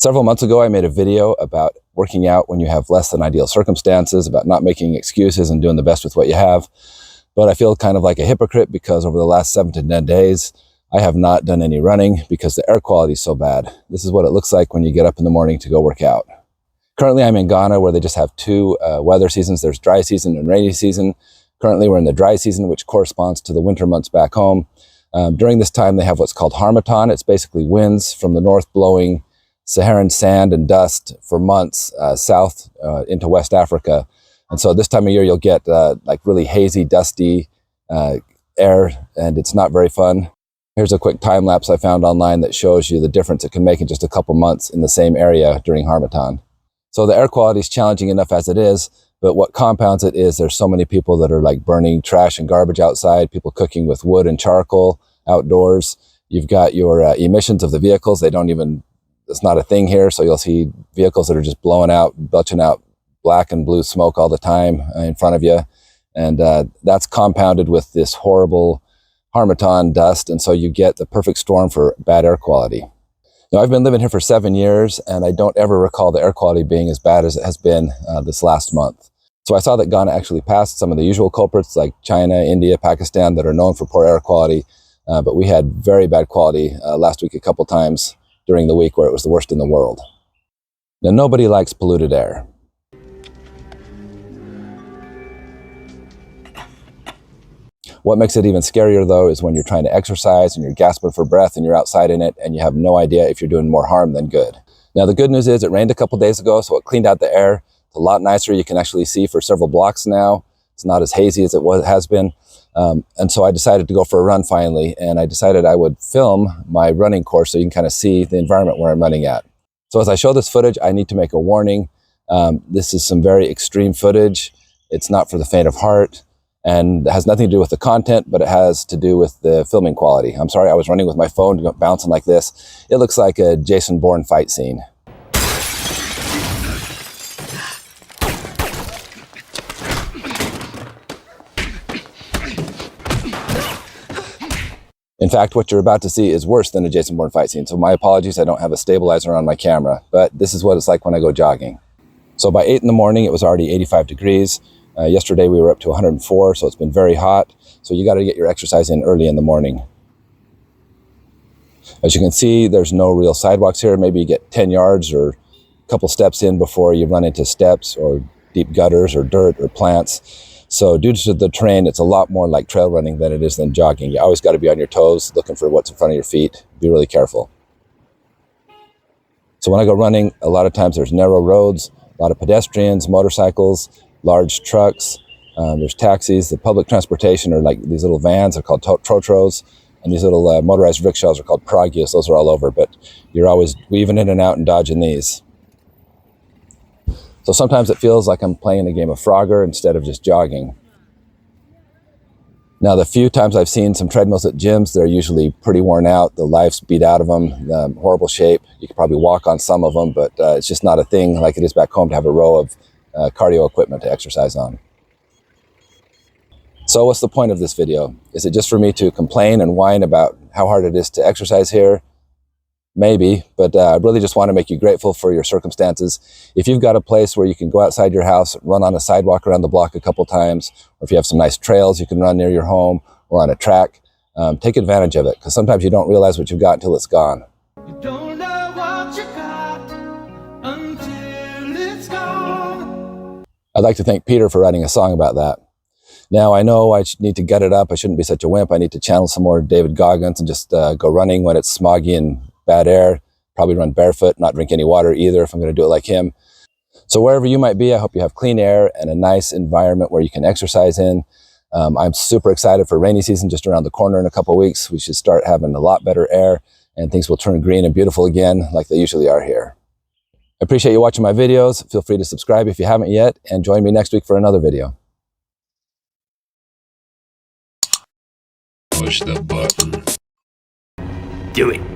Several months ago, I made a video about working out when you have less than ideal circumstances, about not making excuses and doing the best with what you have. But I feel kind of like a hypocrite because over the last 7 to 10 days, I have not done any running because the air quality is so bad. This is what it looks like when you get up in the morning to go work out. Currently, I'm in Ghana where they just have two weather seasons. There's dry season and rainy season. Currently, we're in the dry season, which corresponds to the winter months back home. During this time, they have what's called Harmattan. It's basically winds from the north blowing Saharan sand and dust for months south into West Africa. And so this time of year, you'll get like really hazy, dusty air, and it's not very fun. Here's a quick time lapse I found online that shows you the difference it can make in just a couple months in the same area during Harmattan. So the air quality is challenging enough as it is, but what compounds it is there's so many people that are like burning trash and garbage outside, people cooking with wood and charcoal outdoors. You've got your emissions of the vehicles. It's not a thing here, so you'll see vehicles that are just blowing out, belching out black and blue smoke all the time in front of you. And that's compounded with this horrible Harmattan dust, and so you get the perfect storm for bad air quality. Now, I've been living here for 7 years, and I don't ever recall the air quality being as bad as it has been this last month. So I saw that Ghana actually passed some of the usual culprits like China, India, Pakistan that are known for poor air quality, but we had very bad quality last week a couple times during the week where it was the worst in the world. Now, nobody likes polluted air. What makes it even scarier, though, is when you're trying to exercise and you're gasping for breath and you're outside in it and you have no idea if you're doing more harm than good. Now, the good news is it rained a couple days ago, so it cleaned out the air. It's a lot nicer. You can actually see for several blocks now. It's not as hazy as it has been. And so I decided to go for a run finally, and I decided I would film my running course so you can kind of see the environment where I'm running at. So as I show this footage, I need to make a warning. This is some very extreme footage. It's not for the faint of heart, and it has nothing to do with the content, but it has to do with the filming quality. I'm sorry, I was running with my phone bouncing like this. It looks like a Jason Bourne fight scene. In fact, what you're about to see is worse than a Jason Bourne fight scene. So my apologies, I don't have a stabilizer on my camera, but this is what it's like when I go jogging. So by 8 in the morning, it was already 85 degrees. Yesterday we were up to 104, so it's been very hot. So you got to get your exercise in early in the morning. As you can see, there's no real sidewalks here. Maybe you get 10 yards or a couple steps in before you run into steps or deep gutters or dirt or plants. So due to the terrain, it's a lot more like trail running than it is than jogging. You always got to be on your toes, looking for what's in front of your feet. Be really careful. So when I go running, a lot of times there's narrow roads, a lot of pedestrians, motorcycles, large trucks. There's taxis. The public transportation are like these little vans are called trotros, and these little motorized rickshaws are called pragyas. Those are all over, but you're always weaving in and out and dodging these. So sometimes it feels like I'm playing a game of Frogger instead of just jogging. Now, the few times I've seen some treadmills at gyms, they're usually pretty worn out. The life's beat out of them, horrible shape. You could probably walk on some of them, but it's just not a thing like it is back home to have a row of cardio equipment to exercise on. So what's the point of this video? Is it just for me to complain and whine about how hard it is to exercise here? Maybe, but I really just want to make you grateful for your circumstances. If you've got a place where you can go outside your house, run on a sidewalk around the block a couple times, or if you have some nice trails you can run near your home or on a track, take advantage of it, because sometimes you don't realize what you've got until it's gone. You don't know what you got until it's gone. I'd like to thank Peter for writing a song about that. Now, I know I need to gut it up. I shouldn't be such a wimp. I need to channel some more David Goggins and just go running when it's smoggy and bad air, probably run barefoot, not drink any water either if I'm going to do it like him. So wherever you might be, I hope you have clean air and a nice environment where you can exercise in. I'm super excited for rainy season just around the corner in a couple of weeks. We should start having a lot better air and things will turn green and beautiful again like they usually are here. I appreciate you watching my videos. Feel free to subscribe if you haven't yet, and join me next week for another video. Push the button. Do it.